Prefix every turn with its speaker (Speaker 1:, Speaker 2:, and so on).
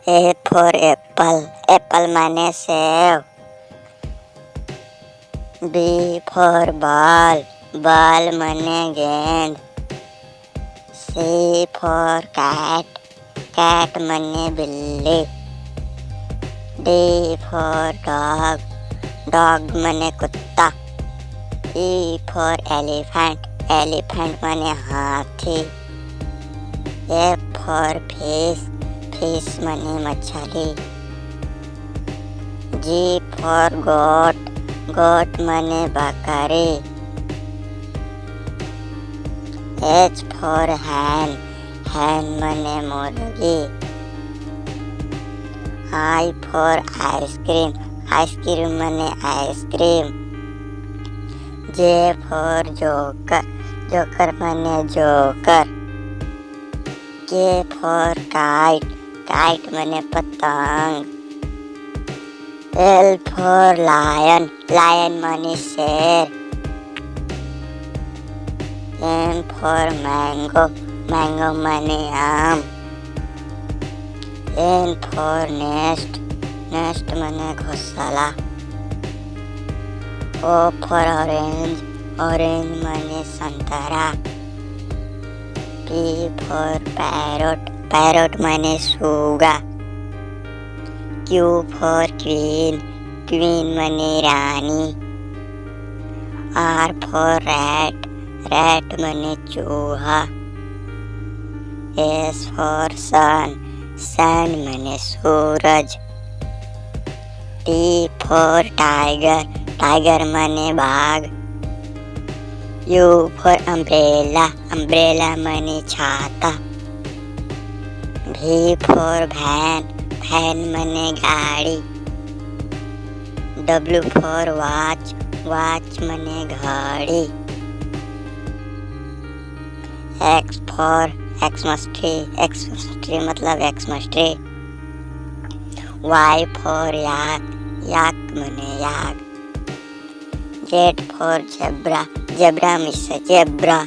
Speaker 1: A for apple, apple माने save. B for ball, ball माने गेंद. C for cat, cat माने बिल्ली. D for dog, dog माने कुत्ता. E for elephant, elephant माने हाथी. F for fish, fish माने मछली. G for goat, goat माने बकरी. H for hen, hen माने मुर्गी. I for ice cream, ice cream माने ice cream. J for joker, joker माने joker. K for kite, kite माने पतंग. L for lion, lion माने शेर. M for mango, mango माने आम. N for nest, nest माने घोंसला. O for orange, orange माने संतरा. P for parrot, parrot माने सूगा. Q for queen, queen माने रानी. R for rat, rat माने चूहा. S for sun, sun माने सूरज. T for tiger, tiger माने बाघ. U for umbrella, umbrella माने छाता. V for van, van माने गाड़ी. W for watch, watch माने घड़ी. X for Xmas tree, Xmas tree मतलब Xmas tree. Y for yak, yak माने याक. Z for zebra, zebra means zebra.